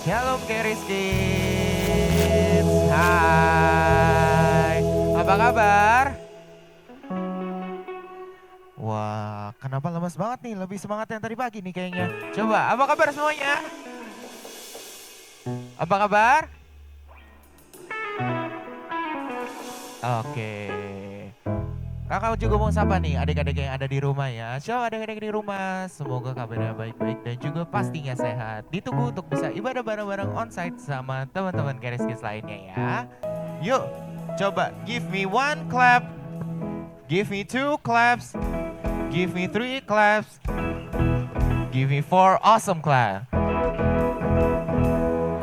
Shalom Keris Kids. Hai. Apa kabar? Wah, kenapa lemas banget nih? Lebih semangat yang tadi pagi nih kayaknya. Coba, apa kabar semuanya? Apa kabar? Oke. Kakak juga mau sapa nih adik-adik yang ada di rumah ya. Coba adik-adik di rumah, semoga kabarnya baik-baik dan juga pastinya sehat. Ditunggu untuk bisa ibadah bareng-bareng onsite sama teman-teman Keris Kids lainnya ya. Yuk, coba give me one clap, give me two claps, give me three claps, give me four awesome clap.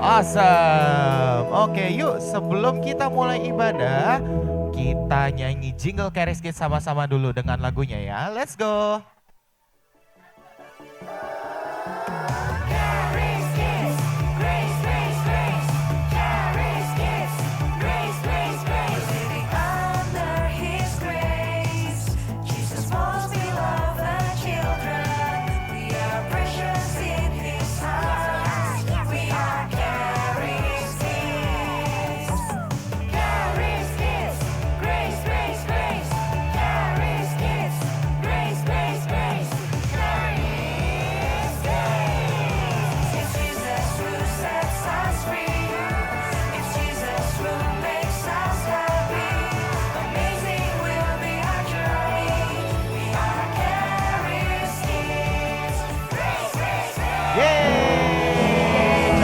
Awesome. Oke, yuk sebelum kita mulai ibadah, kita nyanyi jingle Keris Kids sama-sama dulu dengan lagunya ya. Let's go.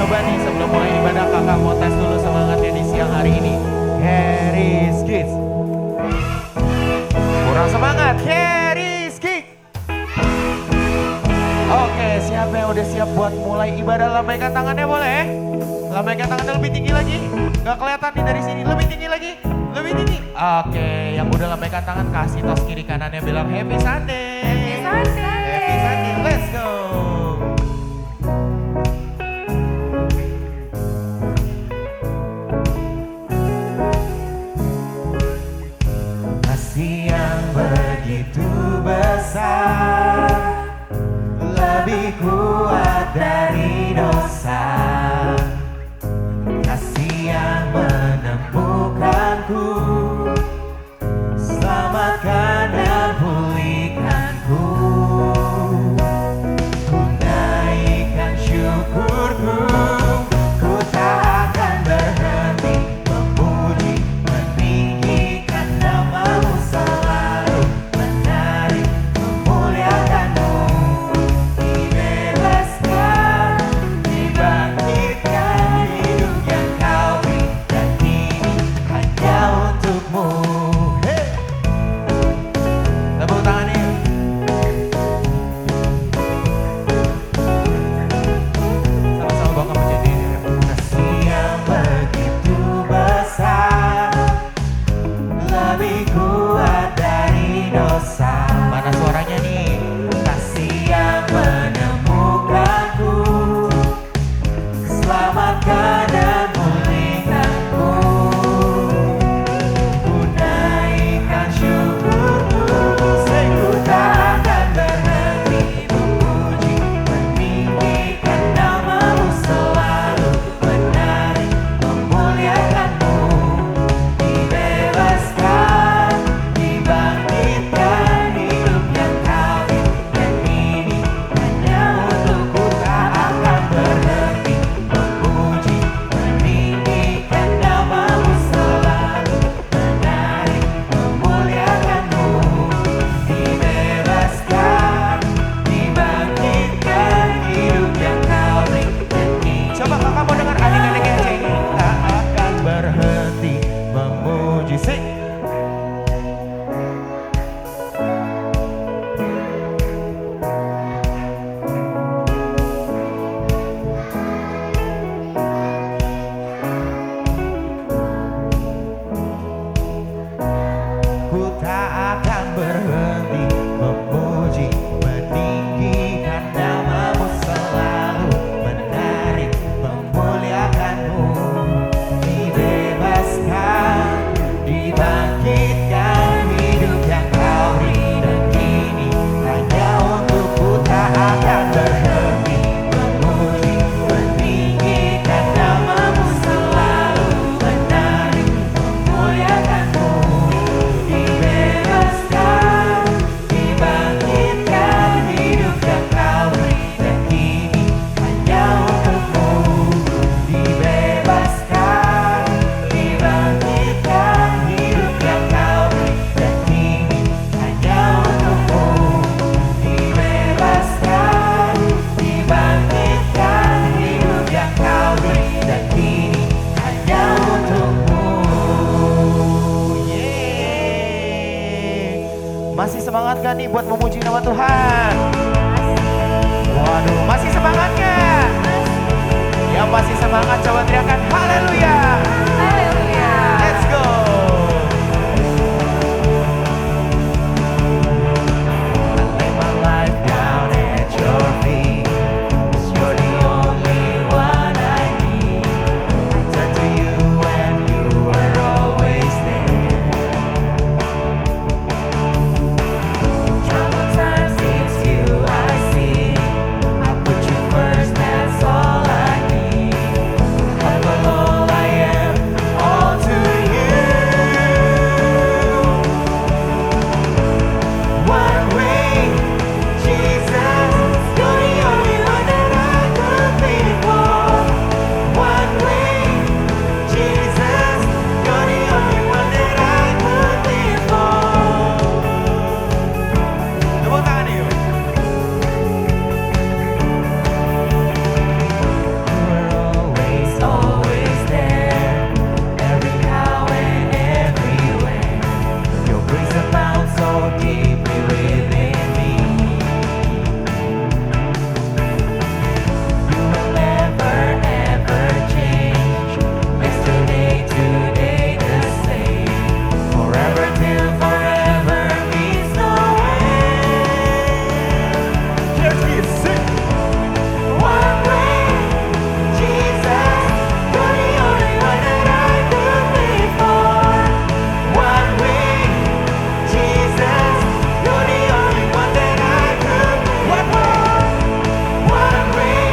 Coba nih sebelum mulai ibadah kakak mau tes dulu semangatnya di siang hari ini. Keris Kids. Kurang semangat, Keris Kids. Oke, siapa yang udah siap buat mulai ibadah? Lambaikan tangannya boleh? Lambaikan tangannya lebih tinggi lagi. Gak kelihatan nih dari sini, lebih tinggi lagi. Lebih tinggi. Oke, yang udah lambaikan tangan kasih tos kiri kanannya bilang Happy Sunday. Happy Sunday. Happy Sunday, let's go. Begitu besar, lebih kuat dari dosa. Kasih yang menemukanku, selamatkan dan pulihkanku. Ku semangat gak nih buat memuji nama Tuhan? Waduh, masih semangat gak? Yang masih semangat coba teriakan haleluya. Haleluya. Let's go. I lay my life down at your feet. 'Cause you're the only one I need. I turn to you and you are always there. Troubled times it's you I see. I put you first, that's all I need. Humble all I am, all to you. One way, Jesus, you're the only one that I could live for. One way, Jesus, you're the only one that I could live for. Tepuk tangan yuk. You are always there, every how and everywhere. Your grace abounds so deeply within me. You will never, ever change. Yesterday, today, the same. Forever till forever means no end. Let's get sick. One way, Jesus, you're the only one that I could live for. One way, Jesus, you're the only one that I could live for. One way,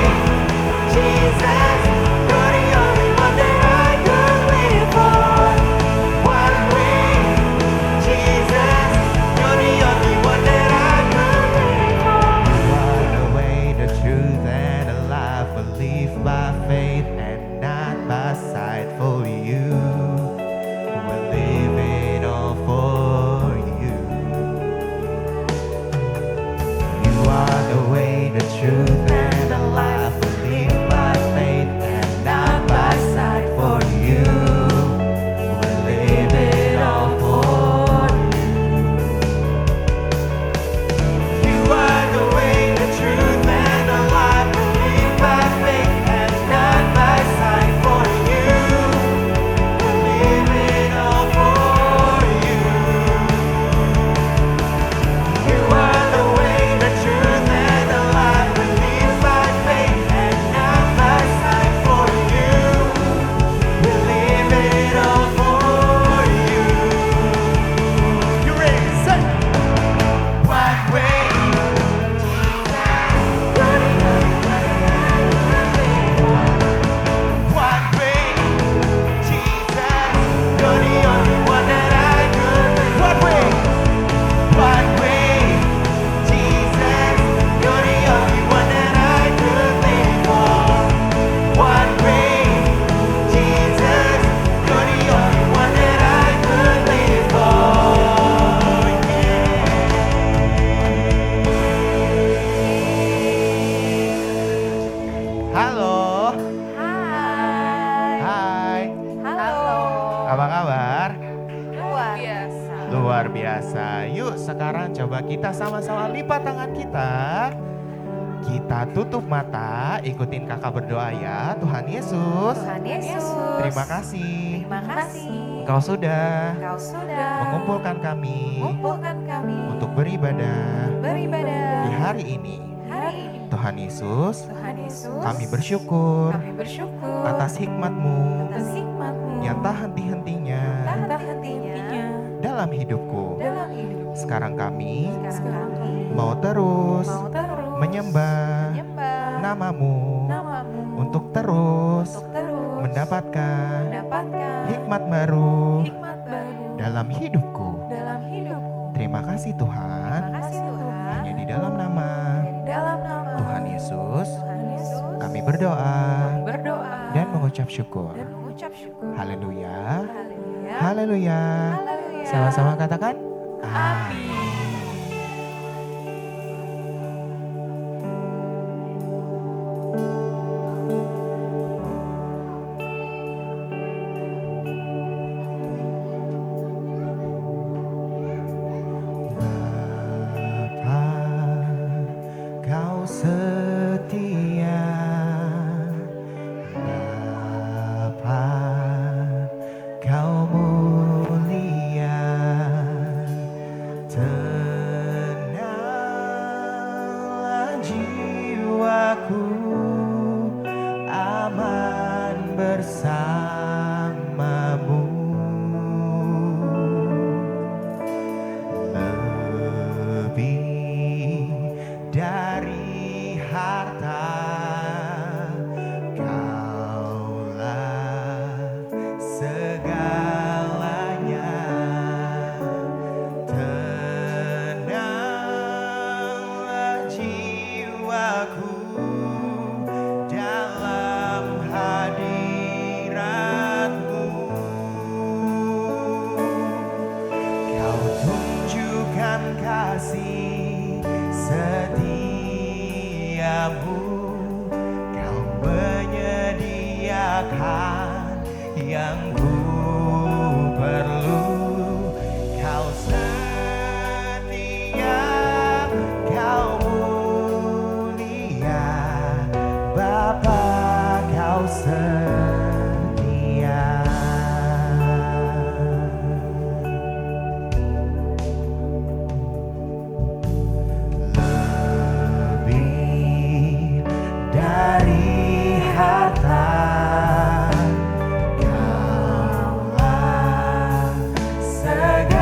Jesus, you're the only one that I could live for. One way, Jesus, you're the only one that I could live for. You are the way, the truth, and the life. We live by faith and not by sight. For you, we live it all for you. You are the way, the truth, and the life. We live by faith and not by sight. For you, we live it all for you. You are the way, the truth, and the life. We live by faith and not by sight. For you, we live it all for you. You are the way, the truth, and the life. We live by faith and not by sight. For you, we live it all for you. You ready? Say. One way, one way, Jesus, you're the only one that I could live. One way, Jesus, you're the only one that I could live for. One way, Jesus, you're the only one that I could live for. Halo, Hai. hai, Halo. apa kabar? Luar biasa. Luar biasa. Yuk sekarang coba kita sama-sama lipat tangan kita. Kita tutup mata, ikutin kakak berdoa ya. Tuhan Yesus, Tuhan Yesus. terima kasih. Terima kasih. Engkau sudah Kau sudah mengumpulkan kami mengumpulkan kami untuk beribadah beribadah di hari ini. hari ini. Tuhan Yesus, Tuhan Yesus. kami bersyukur Kami bersyukur atas hikmat-Mu atas hikmat-Mu yang tak henti-hentinya tak henti-hentinya dalam hidupku. dalam hidup. Sekarang kami Sekarang kami mau terus mau terus menyembah menyembah namamu namamu untuk terus untuk terus mendapatkan mendapatkan hikmat baru hikmat baru dalam hidupku. dalam hidupku. Terima kasih Tuhan. Terima kasih Tuhan. Hanya di dalam nama Di dalam nama Tuhan Yesus Tuhan Yesus kami berdoa berdoa dan mengucap syukur. dan mengucap syukur. Haleluya. Haleluya. Haleluya. Haleluya. Sama-sama katakan Amin. bersamamu. Lebih dari harta, Kaulah segalanya. Tenanglah jiwaku dalam hadiratmu. Kau tunjukkan kasih setiamu. Kau menyediakan yang ku perlu. Kau setia, kau mulia, Bapa, kau setia. Lebih dari harta, Kaulah segalanya.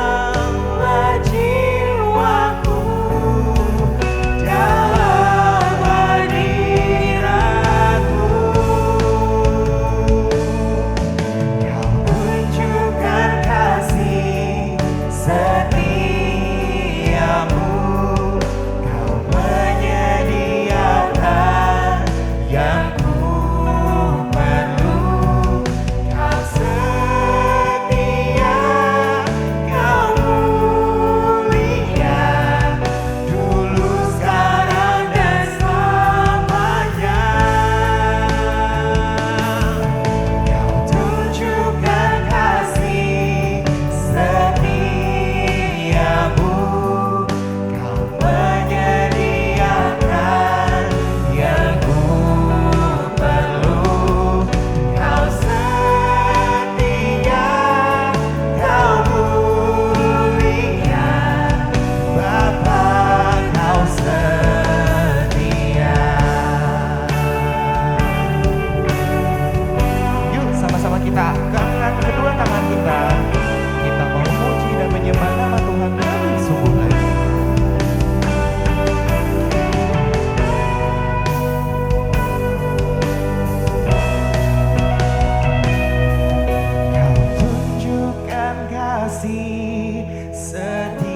Tenanglah jiwaku dalam hadiratmu. Kau tunjukkan kasih setiamu. Kau menyediakan yang ku perlu. Kau setia, kau mulia, dulu, sekarang, dan selamanya. Kau tunjukkan kasih setiamu. Kau menyediakan yang ku perlu. Kau setia, kau mulia, Bapa, kau setia. Yuk sama-sama kita angkat kedua tangan kita. Kita memuji dan menyembah nama Tuhan lebih sungguh lagi. Kau tunjukkan kasih setiamu.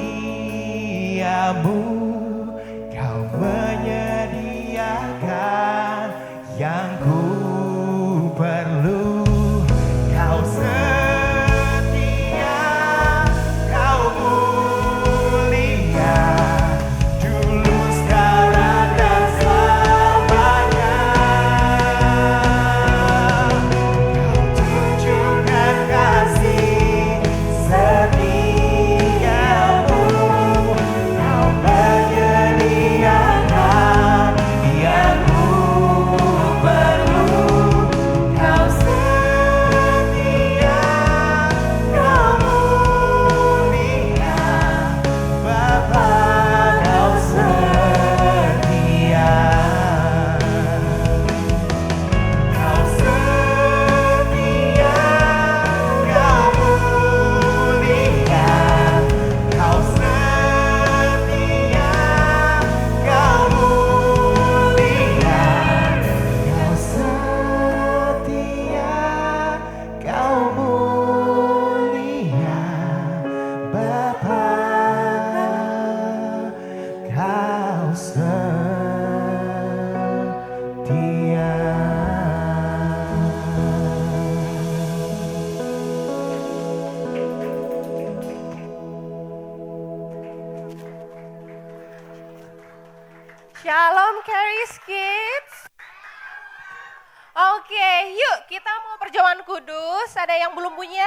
Kau menyediakan yang ku perlu. Kau setia, kau mulia, dulu, sekarang, dan selamanya. Kau tunjukkan kasih setiamu. Kau menyediakan yang ku perlu. Kau setia, kau mulia, Bapa, kau setia. Kau setia, kau mulia, kau setia, kau mulia, kau setia, kau mulia, Bapa, kau setia. Shalom Caris Kids. Oke, yuk kita mau perjamuan kudus. Ada yang belum punya?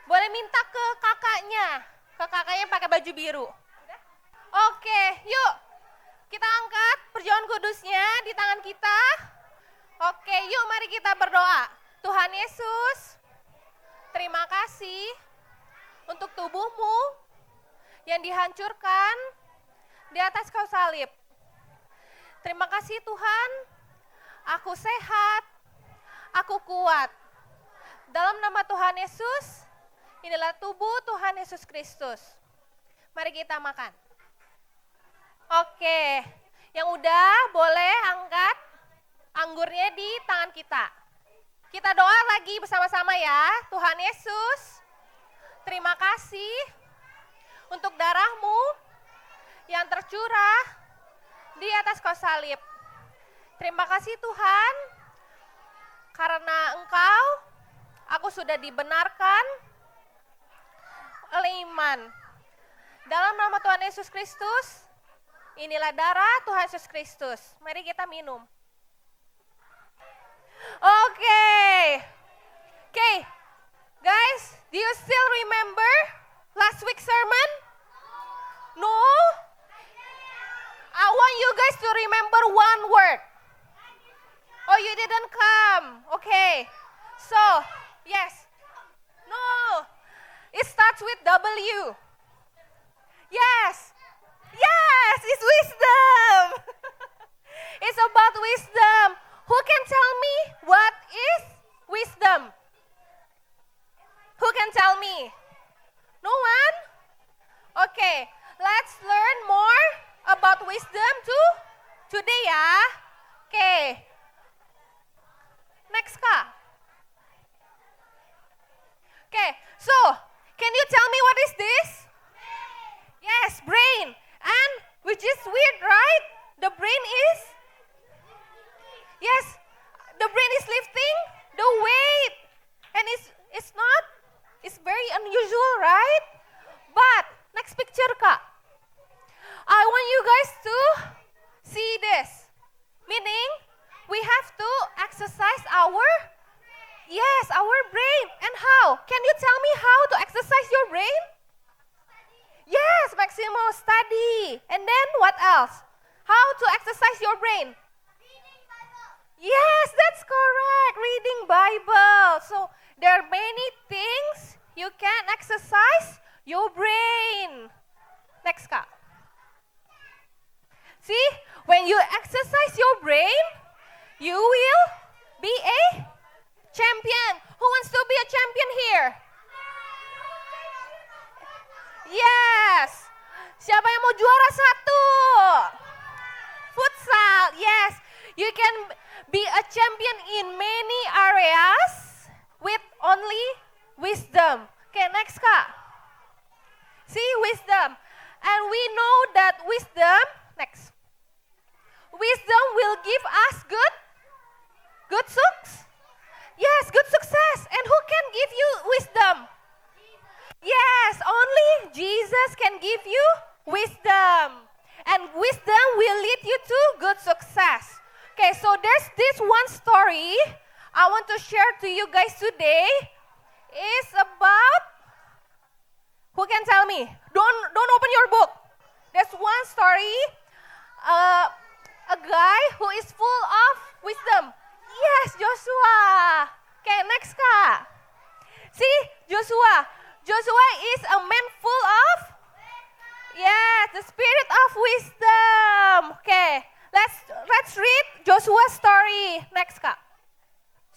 Boleh minta ke kakaknya. Ke kakaknya pakai baju biru. Oke, yuk. Kita angkat perjamuan kudusnya di tangan kita. Oke, yuk mari kita berdoa. Tuhan Yesus, terima kasih untuk tubuhmu yang dihancurkan di atas kayu salib. Terima kasih Tuhan, aku sehat, aku kuat. Dalam nama Tuhan Yesus, inilah tubuh Tuhan Yesus Kristus. Mari kita makan. Oke, yang udah boleh angkat anggurnya di tangan kita. Kita doa lagi bersama-sama ya. Tuhan Yesus, terima kasih untuk darah-Mu yang tercurah di atas kayu salib. Terima kasih Tuhan, karena Engkau, aku sudah dibenarkan oleh iman. Dalam nama Tuhan Yesus Kristus, inilah darah Tuhan Yesus Kristus. Mari kita minum. Oke, guys, do you still remember last week's sermon? No? I want you guys to remember one word. Oh, you didn't come. Okay. So, yes. No. It starts with W. Yes. Yes, it's wisdom. It's about wisdom. Who can tell me what is wisdom? Who can tell me? No one? Okay, let's learn more about wisdom today ya. Okay. Next Kak. Okay, so can you tell me what is this? Yes, brain. And which is weird, right? The brain is? Yes, the brain is lifting the weight. And it's not, it's very unusual, right? But, next picture Kak. I want you guys to see this. Meaning, we have to exercise our brain. And how? Can you tell me how to exercise your brain? Yes, Maximo, study. And then what else? How to exercise your brain? Reading Bible. Yes, that's correct. Reading Bible. So there are many things you can exercise your brain. Next, Kak. See, when you exercise your brain, you will be a champion. Who wants to be a champion here? Yes. Siapa yang mau juara satu? Futsal. Yes. You can be a champion in many areas with only wisdom. Okay, next Kak. See, wisdom. And we know that wisdom, next. Wisdom will give us good success. Yes, good success. And who can give you wisdom? Yes, only Jesus can give you wisdom. And wisdom will lead you to good success. Okay, so there's this one story I want to share to you guys today. It's about, who can tell me? Don't open your book. There's one story, a guy who is full of wisdom. Yes, Joshua. Okay, next Kak. See, Joshua. Joshua is a man full of, yes, the spirit of wisdom. Okay, let's read Joshua's story. Next, Kak.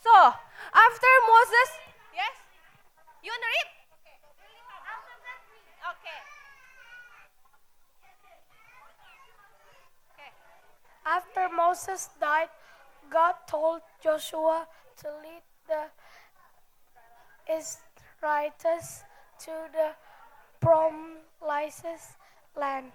So, after Moses, yes? You want to read? Okay. Okay. After Moses died, God told Joshua to lead the Israelites to the promised land.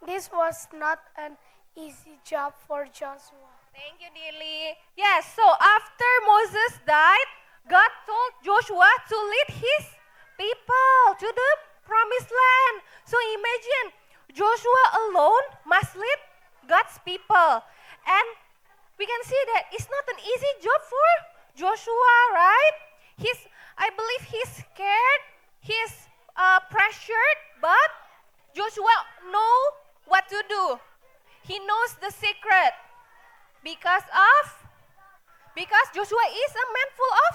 This was not an easy job for Joshua. Thank you, Dilly. Yes, so after Moses died, God told Joshua to lead his people to the promised land. So imagine, Joshua alone must lead God's people. And we can see that it's not an easy job for Joshua, right? I believe he's scared, he's pressured, but Joshua knows what to do. He knows the secret because Joshua is a man full of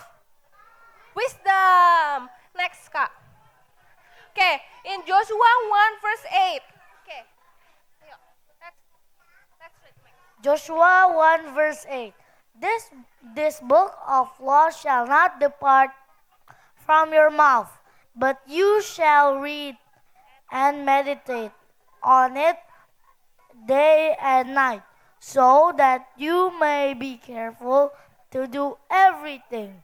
wisdom. Next, Kak. Okay, in Joshua 1 verse 8. Okay. Joshua 1 verse 8. This book of law shall not depart from your mouth, but you shall read and meditate on it day and night, so that you may be careful to do everything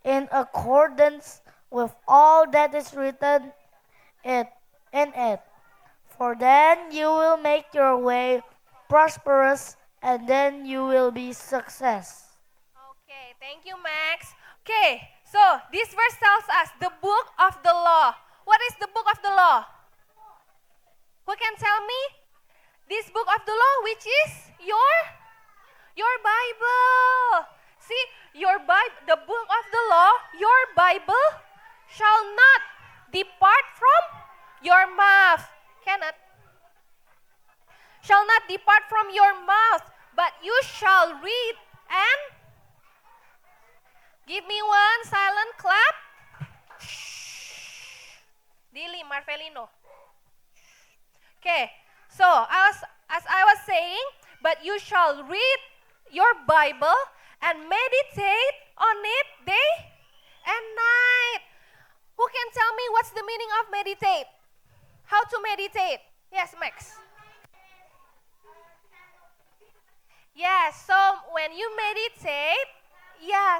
in accordance with all that is written it in it. For then you will make your way prosperous, and then you will be success. Okay, thank you, Max. Okay, so this verse tells us the book of the law. What is the book of the law? Who can tell me? This book of the law, which is your Bible. See, your Bible, the book of the law, your Bible shall not depart from your mouth. Cannot. Shall not depart from your mouth, but you shall read and give me one silent clap. Shh. Dili Marvelino. Okay, so as I was saying, but you shall read your Bible and meditate on it day and night. Who can tell me what's the meaning of meditate? How to meditate? Yes, Max. Yes, so when you meditate,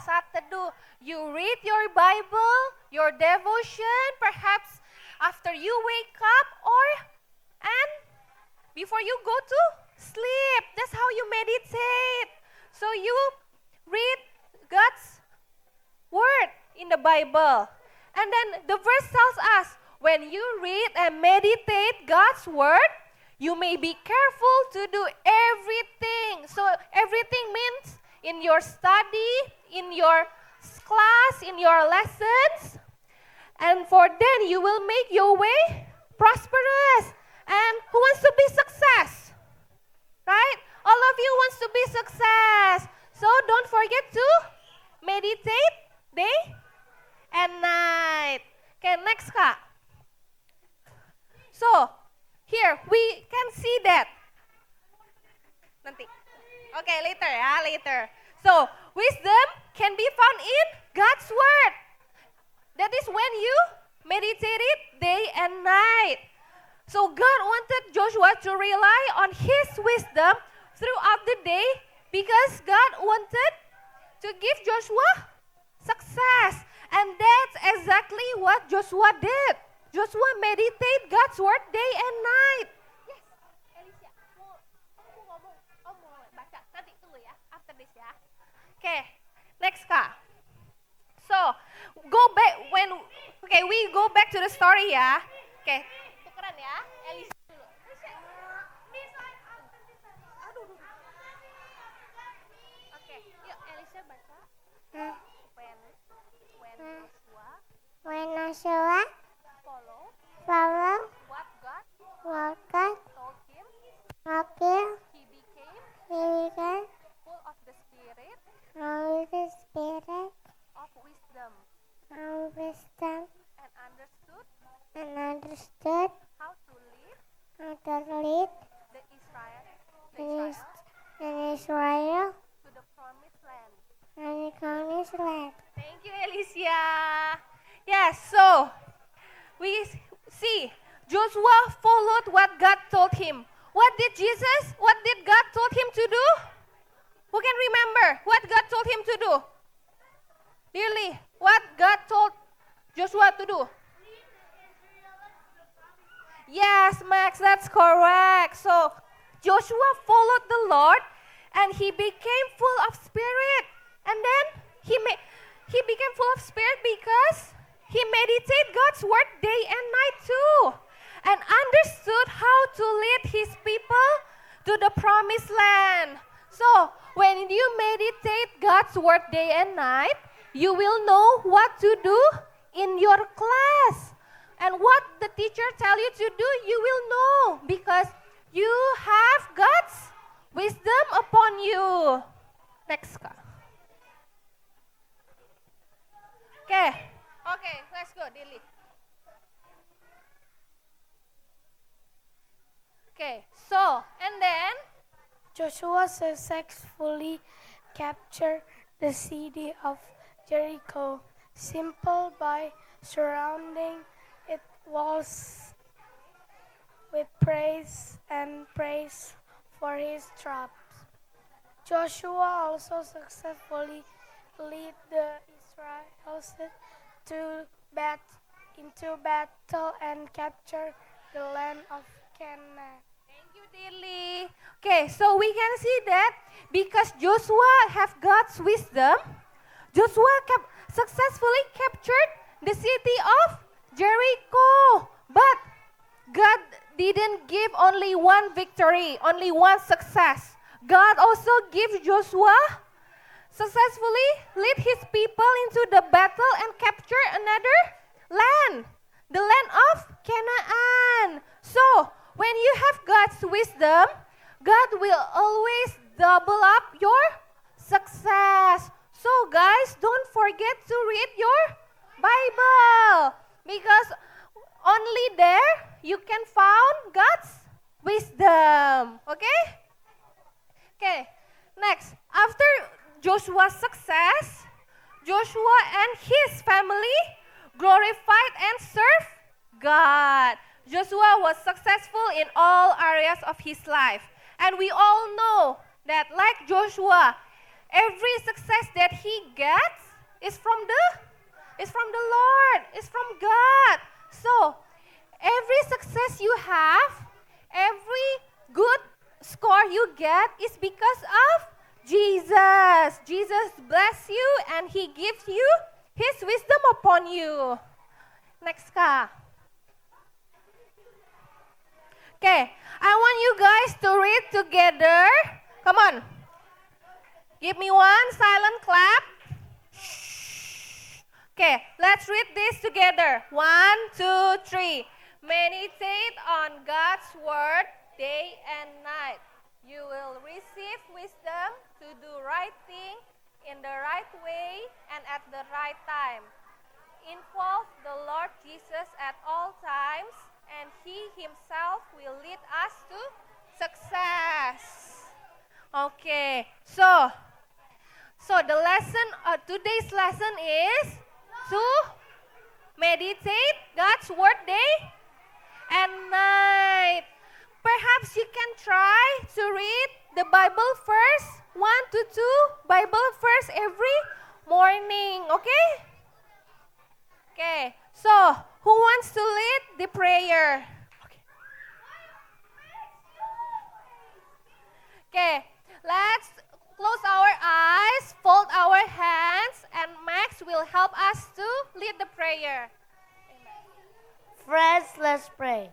saat teduh, you read your Bible, your devotion, perhaps after you wake up and before you go to sleep. That's how you meditate. So you read God's word in the Bible. And then the verse tells us, when you read and meditate God's word, you may be careful to do everything. So everything means in your study, in your class, in your lessons. And for then you will make your way prosperous. And who wants to be success? Right? All of you wants to be success. So don't forget to meditate day and night. Okay, next Kak. So, here we can see that. Nanti. Okay, later ya, later. So, wisdom can be found in God's word. That is when you meditate it day and night. So God wanted Joshua to rely on his wisdom throughout the day because God wanted to give Joshua success. And that's exactly what Joshua did. Joshua meditate God's word day and night. Yes, Alicia, aku ngomong, mau baca, nanti tunggu ya, after this ya. Okay, next Kak. So, we go back to the story ya. Okay, tukeran ya, Alicia dulu. Oke, yuk Alicia baca. When Joshua follow what God God told him, okay, he became he began full of the spirit from the spirit of wisdom and wisdom and understood and understood how to lead how to lead the Israel to the promised land. and the promised land. Thank you, Alicia. Yes, so we see Joshua followed what God told him. What did God told him to do? Who can remember what God told him to do? Really, what God told Joshua to do? Yes, Max, that's correct. So Joshua followed the Lord and he became full of spirit. And then he became full of spirit because he meditated God's word day and night too. And understood how to lead his people to the promised land. So when you meditate God's word day and night, you will know what to do in your class. And what the teacher tell you to do, you will know because you have God's wisdom upon you. Next, Kak. Okay, let's go, delete. Okay, so, and then, Joshua successfully captured the city of Jericho, simple by surrounding it walls with praise and praise for his troops. Joshua also successfully led the Israelites into battle and capture the land of Canaan. Thank you, Dilly. Okay, so we can see that because Joshua have God's wisdom, Joshua successfully captured the city of Jericho. But God didn't give only one victory, only one success. God also gives Joshua successfully lead his people into the battle and capture another land, the land of Canaan. So, when you have God's wisdom, God will always double up your success. So, guys, don't forget to read your Bible because only there you can find God's wisdom. Okay? Okay. Next, after Joshua's success, Joshua and his family glorified and served God. Joshua was successful in all areas of his life. And we all know that like Joshua, every success that he gets is from the Lord, is from God. So, every success you have, every good score you get is because of Jesus. Jesus bless you and he gives you his wisdom upon you. Next, Ka. Okay, I want you guys to read together. Come on. Give me one silent clap. Okay, let's read this together. 1, 2, 3. Meditate on God's word day and night. You will receive wisdom to do right thing in the right way and at the right time. Involve the Lord Jesus at all times, and He Himself will lead us to success. Okay, so the lesson, today's lesson is to meditate God's word day and night. Perhaps you can try to read the Bible verse, 1 to 2 Bible verse every morning, okay? Okay, so who wants to lead the prayer? Okay, let's close our eyes, fold our hands, and Max will help us to lead the prayer. Friends, let's pray.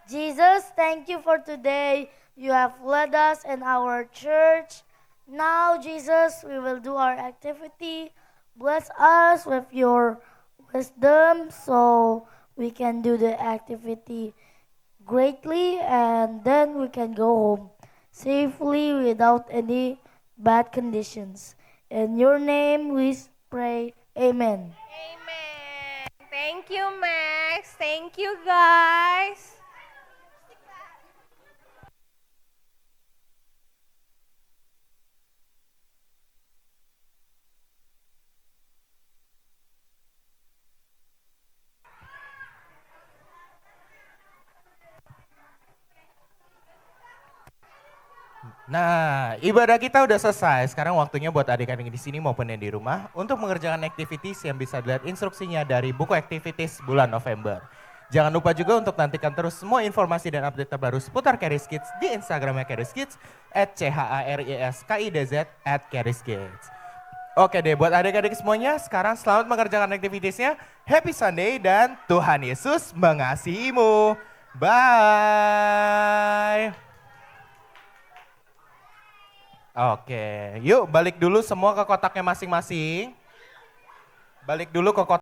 Jesus, thank you for today. You have led us in our church. Now, Jesus, we will do our activity. Bless us with your wisdom so we can do the activity greatly and then we can go home safely without any bad conditions. In your name we pray. Amen. Amen. Thank you, Max. Thank you, guys. Nah, ibadah kita udah selesai. Sekarang waktunya buat adik-adik di sini maupun yang di rumah untuk mengerjakan activities yang bisa dilihat instruksinya dari buku activities bulan November. Jangan lupa juga untuk nantikan terus semua informasi dan update terbaru seputar Charis Kids di Instagramnya Charis Kids @CHARISKIDZ @CharisKids. Oke deh, buat adik-adik semuanya, sekarang selamat mengerjakan activitiesnya. Happy Sunday dan Tuhan Yesus mengasihimu. Bye. Oke, yuk balik dulu semua ke kotaknya masing-masing. Balik dulu ke kotak.